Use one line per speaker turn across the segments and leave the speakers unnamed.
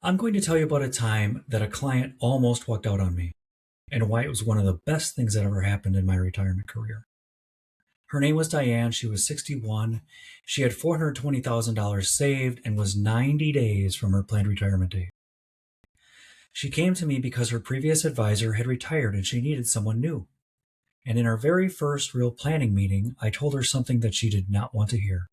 I'm going to tell you about a time that a client almost walked out on me and why it was one of the best things that ever happened in my retirement career. Her name was Diane. She was 61. She had $420,000 saved and was 90 days from her planned retirement date. She came to me because her previous advisor had retired and she needed someone new. And in our very first real planning meeting, I told her something that she did not want to hear.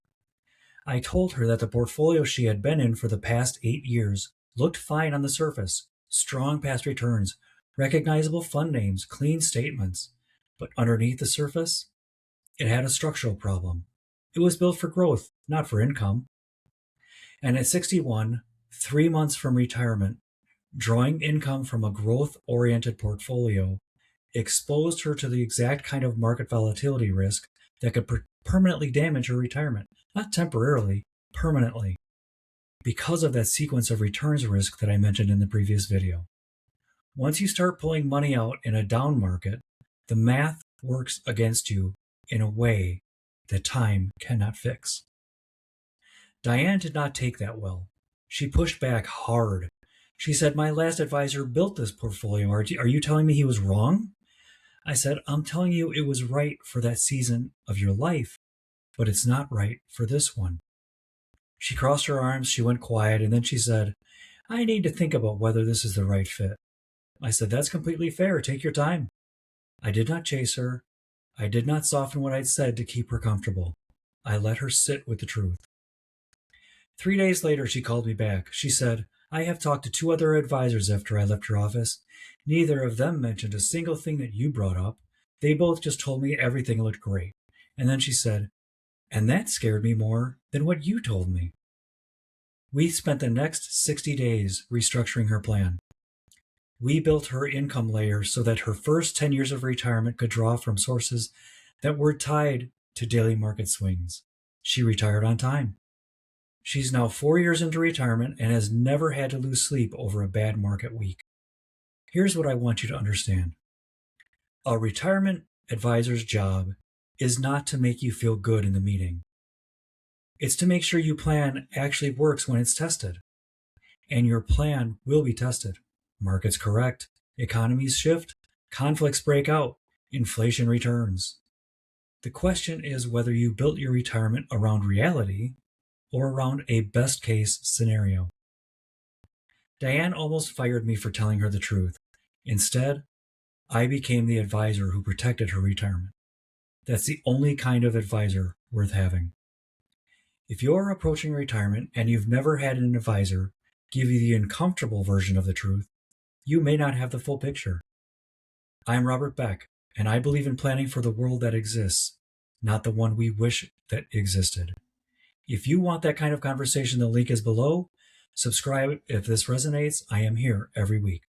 I told her that the portfolio she had been in for the past 8 years looked fine on the surface, strong past returns, recognizable fund names, clean statements. But underneath the surface, it had a structural problem. It was built for growth, not for income. And at 61, 3 months from retirement, drawing income from a growth-oriented portfolio exposed her to the exact kind of market volatility risk that could permanently damage her retirement. Not temporarily, permanently, because of that sequence of returns risk that I mentioned in the previous video. Once you start pulling money out in a down market, the math works against you in a way that time cannot fix. Diane did not take that well. She pushed back hard. She said, "My last advisor built this portfolio. Are you telling me he was wrong?" I said, "I'm telling you it was right for that season of your life, but it's not right for this one." She crossed her arms, she went quiet, and then she said, "I need to think about whether this is the right fit." I said, "That's completely fair. Take your time." I did not chase her. I did not soften what I'd said to keep her comfortable. I let her sit with the truth. 3 days later, she called me back. She said, "I have talked to 2 other advisors after I left your office. Neither of them mentioned a single thing that you brought up. They both just told me everything looked great." And then she said, "And that scared me more than what you told me." We spent the next 60 days restructuring her plan. We built her income layer so that her first 10 years of retirement could draw from sources that were tied to daily market swings. She retired on time. She's now 4 years into retirement and has never had to lose sleep over a bad market week. Here's what I want you to understand. A retirement advisor's job is not to make you feel good in the meeting. It's to make sure your plan actually works when it's tested. And your plan will be tested. Markets correct, economies shift, conflicts break out, inflation returns. The question is whether you built your retirement around reality or around a best-case scenario. Diane almost fired me for telling her the truth. Instead, I became the advisor who protected her retirement. That's the only kind of advisor worth having. If you're approaching retirement and you've never had an advisor give you the uncomfortable version of the truth, you may not have the full picture. I'm Robert Boeck, and I believe in planning for the world that exists, not the one we wish that existed. If you want that kind of conversation, the link is below. Subscribe if this resonates. I am here every week.